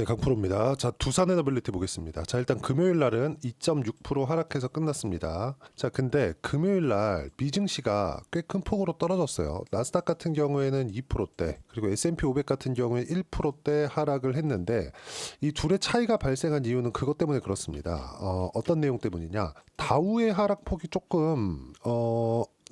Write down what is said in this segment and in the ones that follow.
네, 강프로입니다. 자, 두산 에너빌리티 보겠습니다. 자, 일단 금요일 날은 2.6% 하락해서 끝났습니다. 자, 근데 금요일 날 미증시가 꽤 큰 폭으로 떨어졌어요. 나스닥 같은 경우에는 2%대, 그리고 S&P 500 같은 경우에 1%대 하락을 했는데 이 둘의 차이가 발생한 이유는 그것 때문에 그렇습니다. 어떤 내용 때문이냐? 다우의 하락폭이 조금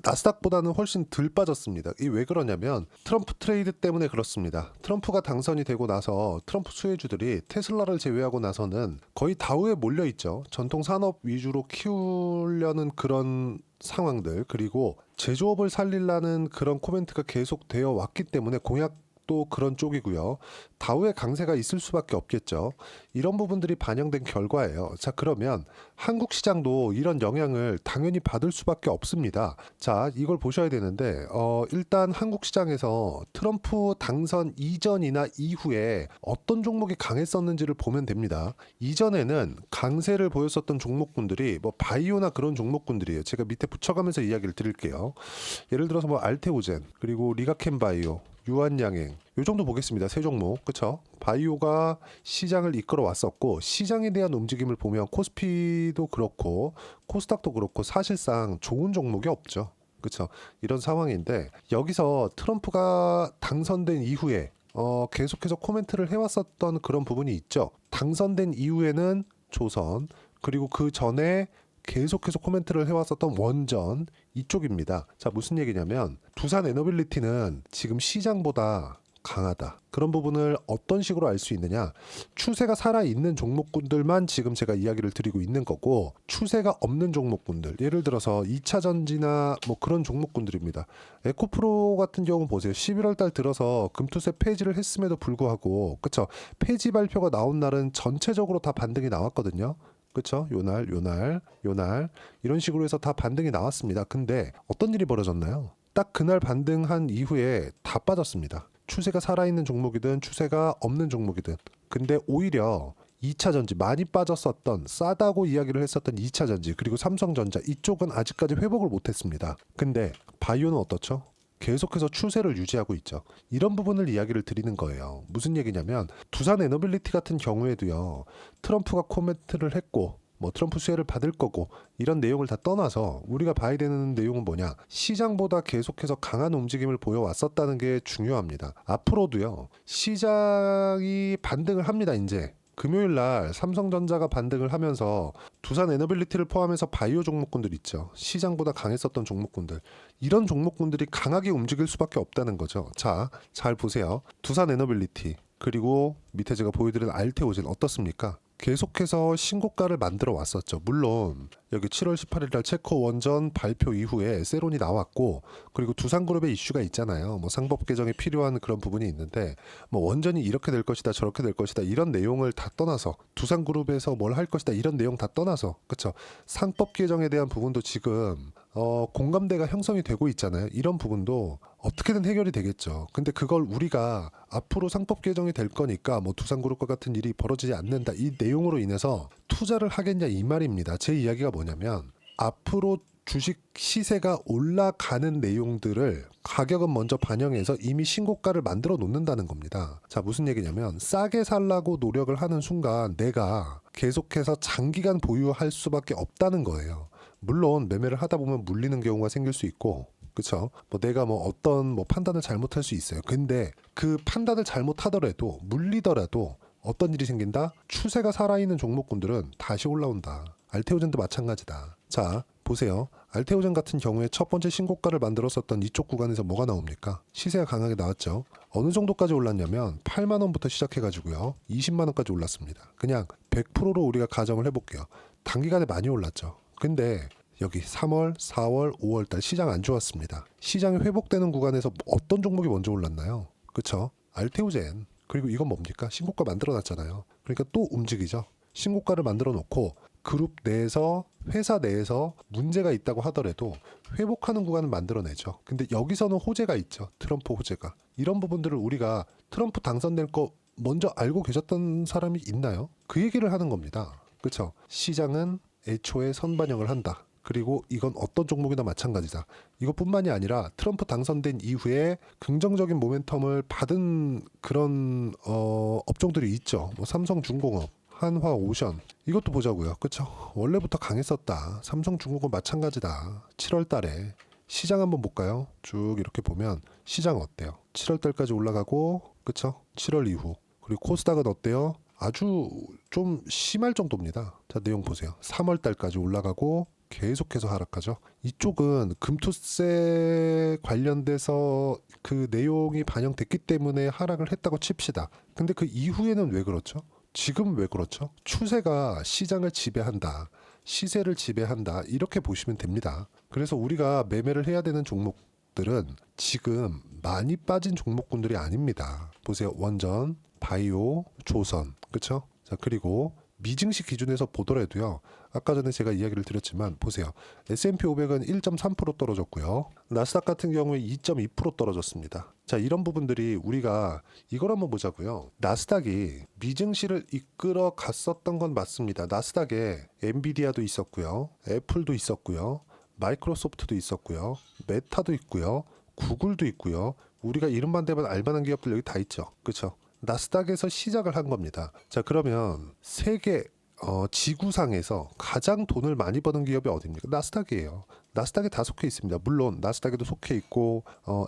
나스닥보다는 훨씬 덜 빠졌습니다. 이 왜 그러냐면 트럼프 트레이드 때문에 그렇습니다. 트럼프가 당선이 되고 나서 트럼프 수혜주들이 테슬라를 제외하고 나서는 거의 다우에 몰려 있죠. 전통 산업 위주로 키우려는 그런 상황들, 그리고 제조업을 살리려는 그런 코멘트가 계속 되어 왔기 때문에 공약도 그런 쪽이고요. 다우의 강세가 있을 수밖에 없겠죠. 이런 부분들이 반영된 결과예요. 자, 그러면 한국 시장도 이런 영향을 당연히 받을 수밖에 없습니다. 자, 이걸 보셔야 되는데 일단 한국 시장에서 트럼프 당선 이전이나 이후에 어떤 종목이 강했었는지를 보면 됩니다. 이전에는 강세를 보였었던 종목군들이 뭐 바이오나 그런 종목군들이에요. 제가 밑에 붙여가면서 이야기를 드릴게요. 예를 들어서 뭐 알테오젠, 그리고 리가켄바이오, 유한양행, 요 정도 보겠습니다. 세 종목. 그쵸? 바이오가 시장을 이끌어 왔었고, 시장에 대한 움직임을 보면 코스피도 그렇고 코스닥도 그렇고 사실상 좋은 종목이 없죠. 그쵸? 이런 상황인데 여기서 트럼프가 당선된 이후에 계속해서 코멘트를 해왔었던 그런 부분이 있죠. 당선된 이후에는 조선, 그리고 그 전에 계속해서 코멘트를 해왔었던 원전, 이쪽입니다. 자, 무슨 얘기냐면 두산 에너빌리티는 지금 시장보다 강하다. 그런 부분을 어떤 식으로 알 수 있느냐? 추세가 살아있는 종목군들만 지금 제가 이야기를 드리고 있는 거고, 추세가 없는 종목군들, 예를 들어서 2차 전지나 뭐 그런 종목군들입니다. 에코프로 같은 경우 보세요. 11월 달 들어서 금투세 폐지를 했음에도 불구하고, 그쵸? 폐지 발표가 나온 날은 전체적으로 다 반등이 나왔거든요. 그쵸? 요날 이런 식으로 해서 다 반등이 나왔습니다. 근데 어떤 일이 벌어졌나요? 딱 그날 반등한 이후에 다 빠졌습니다. 추세가 살아있는 종목이든 추세가 없는 종목이든. 근데 오히려 2차 전지 많이 빠졌었던, 싸다고 이야기를 했었던 2차 전지, 그리고 삼성전자, 이쪽은 아직까지 회복을 못했습니다. 근데 바이오는 어떻죠? 계속해서 추세를 유지하고 있죠. 이런 부분을 이야기를 드리는 거예요. 무슨 얘기냐면 두산 에너빌리티 같은 경우에도요, 트럼프가 코멘트를 했고 뭐 트럼프 수혜를 받을 거고 이런 내용을 다 떠나서 우리가 봐야 되는 내용은 뭐냐? 시장보다 계속해서 강한 움직임을 보여왔었다는 게 중요합니다. 앞으로도요, 시장이 반등을 합니다. 이제 금요일 날 삼성전자가 반등을 하면서 두산 에너빌리티를 포함해서 바이오 종목군들 있죠. 시장보다 강했었던 종목군들. 이런 종목군들이 강하게 움직일 수밖에 없다는 거죠. 자, 잘 보세요. 두산 에너빌리티, 그리고 밑에 제가 보여드린 알테오젠 어떻습니까? 계속해서 신고가를 만들어 왔었죠. 물론 여기 7월 18일 날 체코 원전 발표 이후에 세론이 나왔고, 그리고 두산그룹의 이슈가 있잖아요. 뭐 상법 개정이 필요한 그런 부분이 있는데 뭐 원전이 이렇게 될 것이다 저렇게 될 것이다 이런 내용을 다 떠나서, 두산그룹에서 뭘 할 것이다 이런 내용 다 떠나서, 그쵸? 상법 개정에 대한 부분도 지금 공감대가 형성이 되고 있잖아요. 이런 부분도 어떻게든 해결이 되겠죠. 근데 그걸 우리가 앞으로 상법 개정이 될 거니까 뭐 두산그룹과 같은 일이 벌어지지 않는다, 이 내용으로 인해서 투자를 하겠냐 이 말입니다. 제 이야기가 뭐냐면 앞으로 주식 시세가 올라가는 내용들을 가격은 먼저 반영해서 이미 신고가를 만들어 놓는다는 겁니다. 자, 무슨 얘기냐면 싸게 살라고 노력을 하는 순간 내가 계속해서 장기간 보유할 수밖에 없다는 거예요. 물론 매매를 하다 보면 물리는 경우가 생길 수 있고, 그쵸? 뭐 내가 뭐 어떤 뭐 판단을 잘못할 수 있어요. 근데 그 판단을 잘못하더라도, 물리더라도 어떤 일이 생긴다? 추세가 살아있는 종목군들은 다시 올라온다. 알테오젠도 마찬가지다. 자, 보세요. 알테오젠 같은 경우에 첫 번째 신고가를 만들었었던 이쪽 구간에서 뭐가 나옵니까? 시세가 강하게 나왔죠. 어느 정도까지 올랐냐면 8만 원부터 시작해가지고요, 20만 원까지 올랐습니다. 그냥 100%로 우리가 가정을 해볼게요. 단기간에 많이 올랐죠. 근데 여기 3월, 4월, 5월 달 시장 안 좋았습니다. 시장이 회복되는 구간에서 어떤 종목이 먼저 올랐나요? 그쵸? 알테오젠. 그리고 이건 뭡니까? 신고가 만들어 놨잖아요. 그러니까 또 움직이죠. 신고가를 만들어 놓고 그룹 내에서, 회사 내에서 문제가 있다고 하더라도 회복하는 구간을 만들어내죠. 근데 여기서는 호재가 있죠. 트럼프 호재가. 이런 부분들을 우리가 트럼프 당선될 거 먼저 알고 계셨던 사람이 있나요? 그 얘기를 하는 겁니다. 그쵸? 시장은 애초에 선반영을 한다. 그리고 이건 어떤 종목이나 마찬가지다. 이것뿐만이 아니라 트럼프 당선된 이후에 긍정적인 모멘텀을 받은 그런 업종들이 있죠. 뭐 삼성중공업, 한화오션 이것도 보자고요. 그쵸? 원래부터 강했었다. 삼성중공업 마찬가지다. 7월 달에 시장 한번 볼까요? 쭉 이렇게 보면 시장 어때요? 7월 달까지 올라가고 그쵸? 7월 이후 그리고 코스닥은 어때요? 아주 좀 심할 정도입니다. 자, 내용 보세요. 3월 달까지 올라가고 계속해서 하락하죠. 이쪽은 금투세 관련돼서 그 내용이 반영됐기 때문에 하락을 했다고 칩시다. 근데 그 이후에는 왜 그렇죠? 지금 왜 그렇죠? 추세가 시장을 지배한다. 시세를 지배한다. 이렇게 보시면 됩니다. 그래서 우리가 매매를 해야 되는 종목들은 지금 많이 빠진 종목군들이 아닙니다. 보세요. 원전, 바이오, 조선. 그쵸? 자, 그리고 미증시 기준에서 보더라도요. 아까 전에 제가 이야기를 드렸지만 보세요. S&P 500은 1.3% 떨어졌고요. 나스닥 같은 경우에 2.2% 떨어졌습니다. 자, 이런 부분들이 우리가 이걸 한번 보자고요. 나스닥이 미증시를 이끌어 갔었던 건 맞습니다. 나스닥에 엔비디아도 있었고요. 애플도 있었고요. 마이크로소프트도 있었고요. 메타도 있고요. 구글도 있고요. 우리가 이름만 대면 알만한 기업들 여기 다 있죠. 그렇죠? 나스닥에서 시작을 한 겁니다. 자, 그러면 세계 지구상에서 가장 돈을 많이 버는 기업이 어디입니까? 나스닥이에요. 나스닥에 다 속해 있습니다. 물론 나스닥에도 속해 있고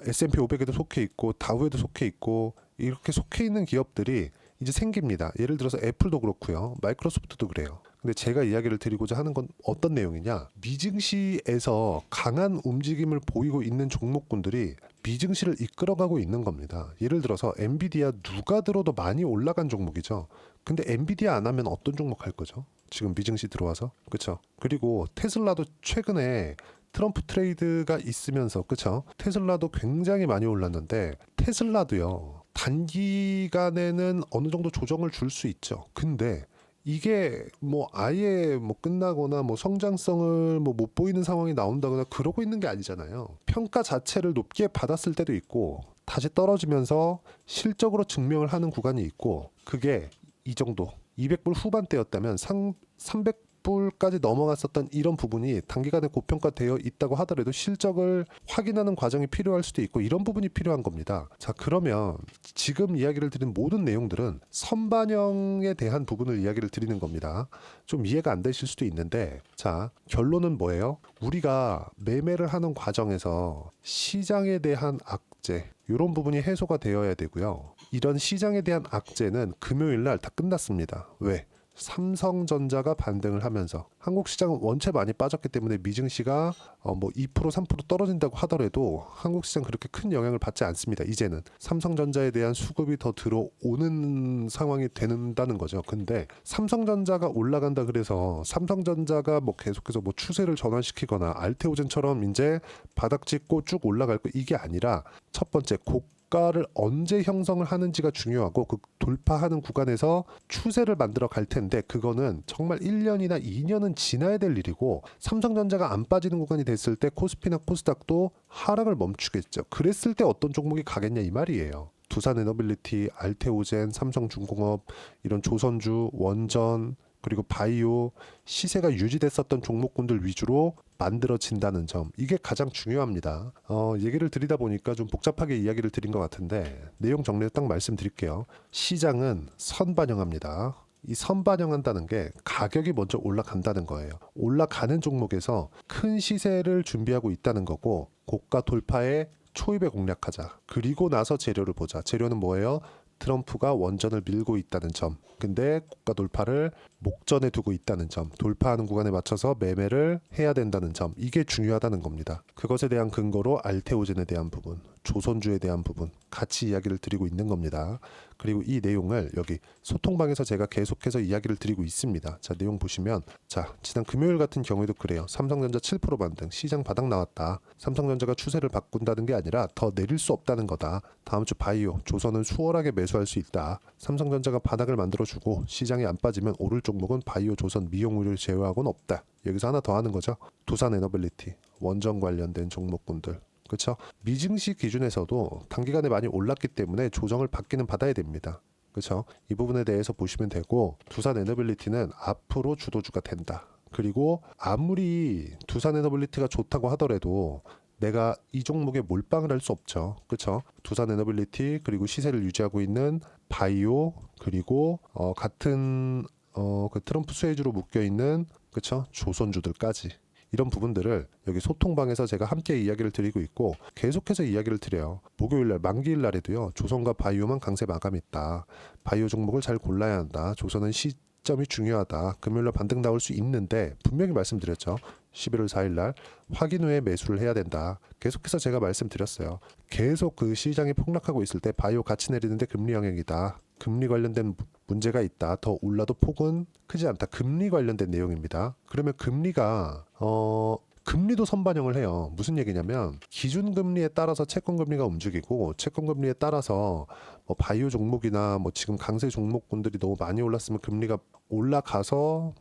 S&P 500에도 속해 있고 다우에도 속해 있고 이렇게 속해 있는 기업들이 이제 생깁니다. 예를 들어서 애플도 그렇고요. 마이크로소프트도 그래요. 근데 제가 이야기를 드리고자 하는 건 어떤 내용이냐? 미증시에서 강한 움직임을 보이고 있는 종목군들이 미증시를 이끌어가고 있는 겁니다. 예를 들어서 엔비디아 누가 들어도 많이 올라간 종목이죠. 근데 엔비디아 안 하면 어떤 종목 할 거죠? 지금 미증시 들어와서. 그렇죠? 그리고 테슬라도 최근에 트럼프 트레이드가 있으면서 그렇죠? 테슬라도 굉장히 많이 올랐는데 테슬라도요. 단기간에는 어느 정도 조정을 줄 수 있죠. 근데 이게 뭐 아예 뭐 끝나거나 뭐 성장성을 뭐 못 보이는 상황이 나온다거나 그러고 있는 게 아니잖아요. 평가 자체를 높게 받았을 때도 있고 다시 떨어지면서 실적으로 증명을 하는 구간이 있고 그게 이 정도 200불 후반대였다면 300불까지 넘어갔었던 이런 부분이 단기간에 고평가되어 있다고 하더라도 실적을 확인하는 과정이 필요할 수도 있고 이런 부분이 필요한 겁니다. 자, 그러면 지금 이야기를 드린 모든 내용들은 선반영에 대한 부분을 이야기를 드리는 겁니다. 좀 이해가 안 되실 수도 있는데 자, 결론은 뭐예요? 우리가 매매를 하는 과정에서 시장에 대한 악재 이런 부분이 해소가 되어야 되고요. 이런 시장에 대한 악재는 금요일 날 다 끝났습니다. 왜? 삼성전자가 반등을 하면서 한국 시장은 원체 많이 빠졌기 때문에 미증시가 뭐 2% 3% 떨어진다고 하더라도 한국 시장 그렇게 큰 영향을 받지 않습니다. 이제는 삼성전자에 대한 수급이 더 들어오는 상황이 된다는 거죠. 근데 삼성전자가 올라간다 그래서 삼성전자가 뭐 계속해서 뭐 추세를 전환시키거나 알테오젠처럼 이제 바닥 찍고 쭉 올라갈 거 이게 아니라 첫 번째 고가를 언제 형성을 하는지가 중요하고 그 돌파하는 구간에서 추세를 만들어 갈 텐데 그거는 정말 1년이나 2년은 지나야 될 일이고 삼성전자가 안 빠지는 구간이 됐을 때 코스피나 코스닥도 하락을 멈추겠죠. 그랬을 때 어떤 종목이 가겠냐 이 말이에요. 두산에너빌리티, 알테오젠, 삼성중공업 이런 조선주, 원전 그리고 바이오 시세가 유지됐었던 종목군들 위주로 만들어진다는 점 이게 가장 중요합니다. 얘기를 드리다 보니까 좀 복잡하게 이야기를 드린 것 같은데 내용 정리를 딱 말씀드릴게요. 시장은 선반영합니다. 이 선반영한다는 게 가격이 먼저 올라간다는 거예요. 올라가는 종목에서 큰 시세를 준비하고 있다는 거고 고가 돌파에 초입에 공략하자. 그리고 나서 재료를 보자. 재료는 뭐예요? 트럼프가 원전을 밀고 있다는 점. 근데 고가 돌파를 목전에 두고 있다는 점. 돌파하는 구간에 맞춰서 매매를 해야 된다는 점. 이게 중요하다는 겁니다. 그것에 대한 근거로 알테오젠에 대한 부분, 조선주에 대한 부분 같이 이야기를 드리고 있는 겁니다. 그리고 이 내용을 여기 소통방에서 제가 계속해서 이야기를 드리고 있습니다. 자, 내용 보시면 자, 지난 금요일 같은 경우에도 그래요. 삼성전자 7% 반등, 시장 바닥 나왔다. 삼성전자가 추세를 바꾼다는 게 아니라 더 내릴 수 없다는 거다. 다음 주 바이오, 조선은 수월하게 매수할 수 있다. 삼성전자가 바닥을 만들어주고 시장이 안 빠지면 오를 종목은 바이오, 조선, 미용의료를 제외하고는 없다. 여기서 하나 더 하는 거죠. 두산에너빌리티, 원전 관련된 종목군들. 그렇죠? 미증시 기준에서도 단기간에 많이 올랐기 때문에 조정을 받기는 받아야 됩니다. 그렇죠? 이 부분에 대해서 보시면 되고 두산에너빌리티는 앞으로 주도주가 된다. 그리고 아무리 두산에너빌리티가 좋다고 하더라도 내가 이 종목에 몰빵을 할 수 없죠. 그렇죠? 두산에너빌리티 그리고 시세를 유지하고 있는 바이오 그리고 같은 그 트럼프 수혜주로 묶여 있는 그렇죠? 조선주들까지 이런 부분들을 여기 소통방에서 제가 함께 이야기를 드리고 있고 계속해서 이야기를 드려요. 목요일날 만기일 날에도요. 조선과 바이오만 강세 마감했다. 바이오 종목을 잘 골라야 한다. 조선은 시점이 중요하다. 금요일날 반등 나올 수 있는데 분명히 말씀드렸죠. 11월 4일날 확인 후에 매수를 해야 된다. 계속해서 제가 말씀드렸어요. 계속 그 시장이 폭락하고 있을 때 바이오 같이 내리는데 금리 영향이다. 금리 관련된 문제가 있다. 더 올라도 폭은 크지 않다. 금리 관련된 내용입니다. 그러면 금리가 금리도 선반영을 해요. 무슨 얘기냐면 기준금리에 따라서 채권금리가 움직이고 채권금리에 따라서 바이오 종목이나 지금 강세 종목군들이 너무 많이 올랐으면 금리가 올라가서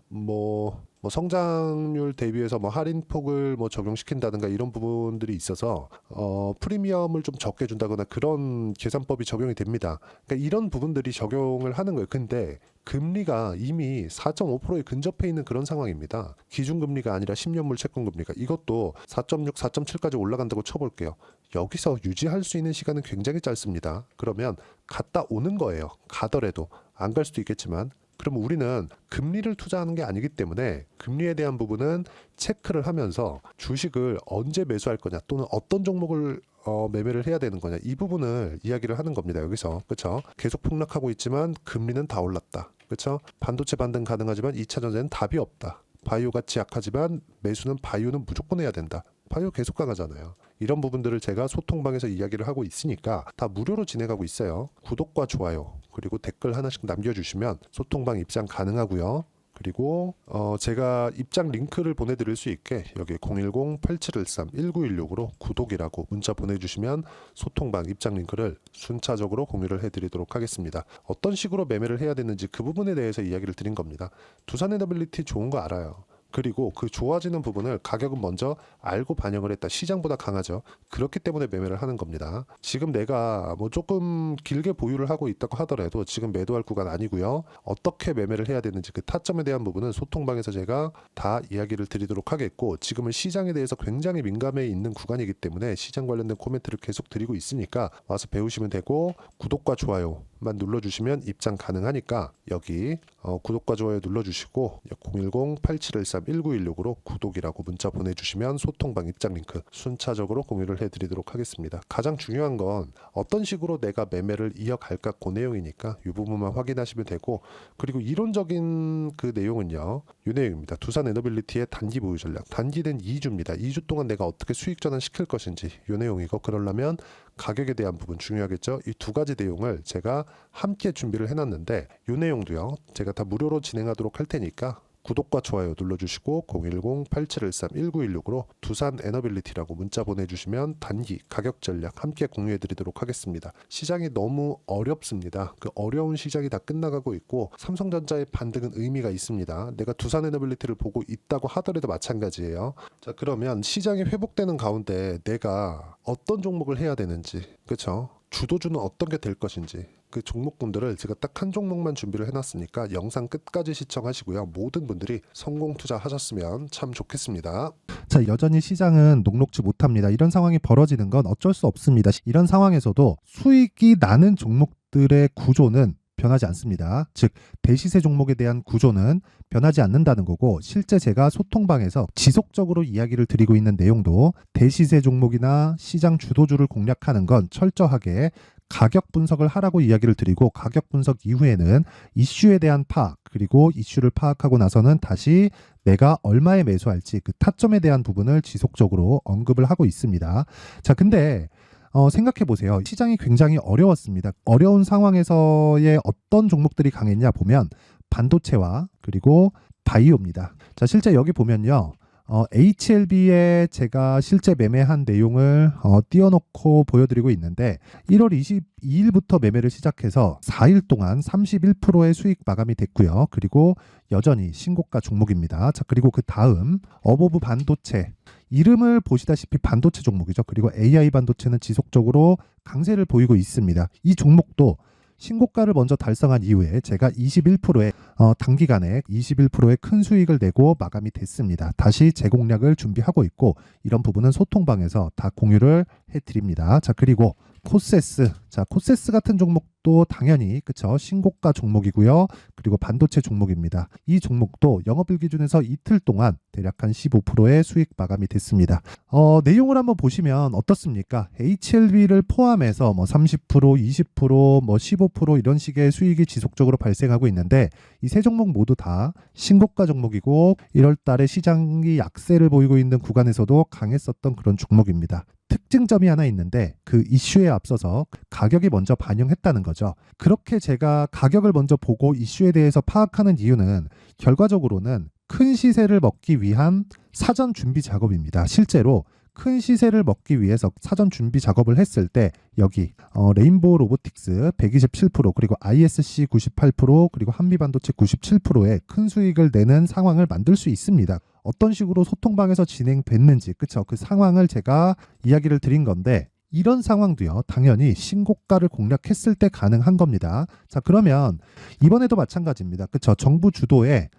성장률 대비해서 할인폭을 적용시킨다든가 이런 부분들이 있어서 프리미엄을 좀 적게 준다거나 그런 계산법이 적용이 됩니다. 그러니까 이런 부분들이 적용을 하는 거예요. 근데 금리가 이미 4.5%에 근접해 있는 그런 상황입니다. 기준금리가 아니라 10년물 채권금리가 이것도 4.6, 4.7까지 올라간다고 쳐볼게요. 여기서 유지할 수 있는 시간은 굉장히 짧습니다. 그러면 갔다 오는 거예요. 가더라도 안 갈 수도 있겠지만 그러면 우리는 금리를 투자하는 게 아니기 때문에 금리에 대한 부분은 체크를 하면서 주식을 언제 매수할 거냐 또는 어떤 종목을 매매를 해야 되는 거냐 이 부분을 이야기를 하는 겁니다. 여기서 그렇죠? 계속 폭락하고 있지만 금리는 다 올랐다. 그렇죠? 반도체 반등 가능하지만 2차 전지는 답이 없다. 바이오 같이 약하지만 매수는 바이오는 무조건 해야 된다. 바이오 계속 강하잖아요. 이런 부분들을 제가 소통방에서 이야기를 하고 있으니까 다 무료로 진행하고 있어요. 구독과 좋아요 그리고 댓글 하나씩 남겨주시면 소통방 입장 가능하고요. 그리고 제가 입장 링크를 보내드릴 수 있게 여기 010-8713-1916으로 구독이라고 문자 보내주시면 소통방 입장 링크를 순차적으로 공유를 해드리도록 하겠습니다. 어떤 식으로 매매를 해야 되는지 그 부분에 대해서 이야기를 드린 겁니다. 두산에너빌리티 좋은 거 알아요. 그리고 그 좋아지는 부분을 가격은 먼저 알고 반영을 했다. 시장보다 강하죠. 그렇기 때문에 매매를 하는 겁니다. 지금 내가 조금 길게 보유를 하고 있다고 하더라도 지금 매도할 구간 아니고요. 어떻게 매매를 해야 되는지 그 타점에 대한 부분은 소통방에서 제가 다 이야기를 드리도록 하겠고 지금은 시장에 대해서 굉장히 민감해 있는 구간이기 때문에 시장 관련된 코멘트를 계속 드리고 있으니까 와서 배우시면 되고 구독과 좋아요만 눌러주시면 입장 가능하니까 여기 구독과 좋아요 눌러주시고 010-8713-1916으로 구독이라고 문자 보내주시면 소통방 입장 링크 순차적으로 공유를 해드리도록 하겠습니다. 가장 중요한 건 어떤 식으로 내가 매매를 이어갈까 그 내용이니까 이 부분만 확인하시면 되고 그리고 이론적인 그 내용은요. 이 내용입니다. 두산에너빌리티의 단기 보유 전략 단기는 2주입니다. 2주 동안 내가 어떻게 수익 전환 시킬 것인지 이 내용이고 그러려면 가격에 대한 부분 중요하겠죠. 이 두 가지 내용을 제가 함께 준비를 해놨는데 이 내용도요. 제가 다 무료로 진행하도록 할 테니까 구독과 좋아요 눌러주시고 010-8713-1916으로 두산에너빌리티라고 문자 보내주시면 단기 가격 전략 함께 공유해드리도록 하겠습니다. 시장이 너무 어렵습니다. 그 어려운 시장이 다 끝나가고 있고 삼성전자의 반등은 의미가 있습니다. 내가 두산에너빌리티를 보고 있다고 하더라도 마찬가지예요. 자 그러면 시장이 회복되는 가운데 내가 어떤 종목을 해야 되는지 그렇죠? 주도주는 어떤 게 될 것인지 그 종목군들을 제가 딱 한 종목만 준비를 해놨으니까 영상 끝까지 시청하시고요. 모든 분들이 성공 투자하셨으면 참 좋겠습니다. 자, 여전히 시장은 녹록지 못합니다. 이런 상황이 벌어지는 건 어쩔 수 없습니다. 이런 상황에서도 수익이 나는 종목들의 구조는 변하지 않습니다. 즉 대시세 종목에 대한 구조는 변하지 않는다는 거고 실제 제가 소통방에서 지속적으로 이야기를 드리고 있는 내용도 대시세 종목이나 시장 주도주를 공략하는 건 철저하게 가격 분석을 하라고 이야기를 드리고 가격 분석 이후에는 이슈에 대한 파악 그리고 이슈를 파악하고 나서는 다시 내가 얼마에 매수할지 그 타점에 대한 부분을 지속적으로 언급을 하고 있습니다. 자, 근데 생각해 보세요. 시장이 굉장히 어려웠습니다. 어려운 상황에서의 어떤 종목들이 강했냐 보면 반도체와 그리고 바이오입니다. 자, 실제 여기 보면요. HLB에 제가 실제 매매한 내용을 띄워놓고 보여드리고 있는데 1월 22일부터 매매를 시작해서 4일 동안 31%의 수익 마감이 됐고요. 그리고 여전히 신고가 종목입니다. 자, 그리고 그 다음 어보브 반도체 이름을 보시다시피 반도체 종목이죠. 그리고 AI 반도체는 지속적으로 강세를 보이고 있습니다. 이 종목도 신고가를 먼저 달성한 이후에 제가 21%의 단기간에 21%의 큰 수익을 내고 마감이 됐습니다. 다시 재공략을 준비하고 있고 이런 부분은 소통방에서 다 공유를 해드립니다. 자, 그리고 코세스. 자, 코세스 같은 종목도 당연히 그쵸, 신고가 종목이고요. 그리고 반도체 종목입니다. 이 종목도 영업일 기준에서 이틀 동안 대략 한 15%의 수익 마감이 됐습니다. 내용을 한번 보시면 어떻습니까? HLB를 포함해서 뭐 30%, 20%, 뭐 15% 이런 식의 수익이 지속적으로 발생하고 있는데 이 세 종목 모두 다 신고가 종목이고 1월 달에 시장이 약세를 보이고 있는 구간에서도 강했었던 그런 종목입니다. 특징점이 하나 있는데 그 이슈에 앞서서 가격이 먼저 반영했다는 거죠. 그렇게 제가 가격을 먼저 보고 이슈에 대해서 파악하는 이유는 결과적으로는 큰 시세를 먹기 위한 사전 준비 작업입니다. 실제로 큰 시세를 먹기 위해서 사전 준비 작업을 했을 때 여기 레인보우 로보틱스 127% 그리고 ISC 98% 그리고 한미반도체 97%의 큰 수익을 내는 상황을 만들 수 있습니다. 어떤 식으로 소통방에서 진행됐는지 그쵸, 그 상황을 제가 이야기를 드린 건데 이런 상황도요 당연히 신고가를 공략했을 때 가능한 겁니다. 자, 그러면 이번에도 마찬가지입니다. 그쵸, 정부 주도의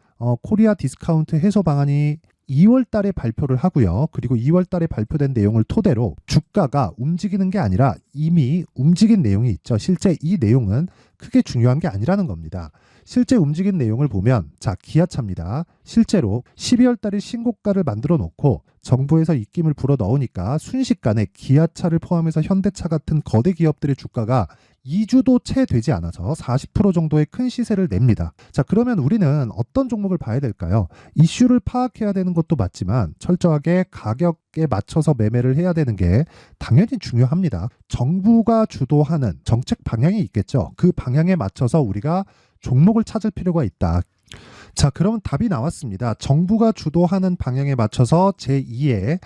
코리아 디스카운트 해소 방안이 2월 달에 발표를 하고요. 그리고 2월 달에 발표된 내용을 토대로 주가가 움직이는 게 아니라 이미 움직인 내용이 있죠. 실제 이 내용은 크게 중요한 게 아니라는 겁니다. 실제 움직인 내용을 보면 자, 기아차입니다. 실제로 12월 달에 신고가를 만들어 놓고 정부에서 입김을 불어 넣으니까 순식간에 기아차를 포함해서 현대차 같은 거대 기업들의 주가가 2주도 채 되지 않아서 40% 정도의 큰 시세를 냅니다. 자, 그러면 우리는 어떤 종목을 봐야 될까요? 이슈를 파악해야 되는 것도 맞지만 철저하게 가격에 맞춰서 매매를 해야 되는 게 당연히 중요합니다. 정부가 주도하는 정책 방향이 있겠죠. 그 방향에 맞춰서 우리가 종목을 찾을 필요가 있다. 자, 그러면 답이 나왔습니다. 정부가 주도하는 방향에 맞춰서 제2의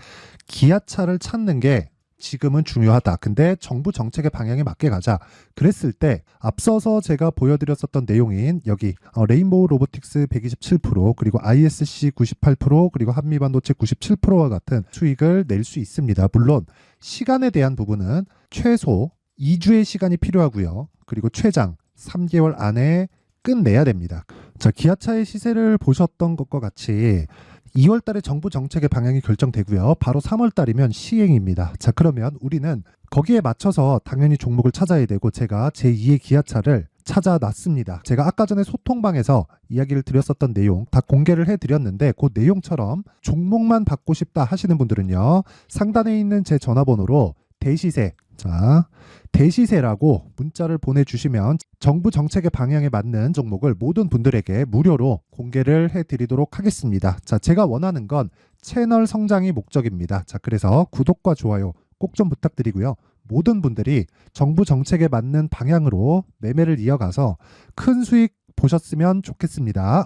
기아차를 찾는 게 지금은 중요하다. 근데 정부 정책의 방향에 맞게 가자. 그랬을 때 앞서서 제가 보여드렸었던 내용인 여기 레인보우 로보틱스 127% 그리고 ISC 98% 그리고 한미반도체 97%와 같은 수익을 낼 수 있습니다. 물론 시간에 대한 부분은 최소 2주의 시간이 필요하고요. 그리고 최장 3개월 안에 끝내야 됩니다. 자, 기아차의 시세를 보셨던 것과 같이 2월 달에 정부 정책의 방향이 결정되고요. 바로 3월 달이면 시행입니다. 자, 그러면 우리는 거기에 맞춰서 당연히 종목을 찾아야 되고 제가 제2의 기아차를 찾아놨습니다. 제가 아까 전에 소통방에서 이야기를 드렸었던 내용 다 공개를 해드렸는데 그 내용처럼 종목만 받고 싶다 하시는 분들은요. 상단에 있는 제 전화번호로 대시세, 자, 대시세라고 문자를 보내주시면 정부 정책의 방향에 맞는 종목을 모든 분들에게 무료로 공개를 해드리도록 하겠습니다. 자, 제가 원하는 건 채널 성장이 목적입니다. 자, 그래서 구독과 좋아요 꼭 좀 부탁드리고요. 모든 분들이 정부 정책에 맞는 방향으로 매매를 이어가서 큰 수익 보셨으면 좋겠습니다.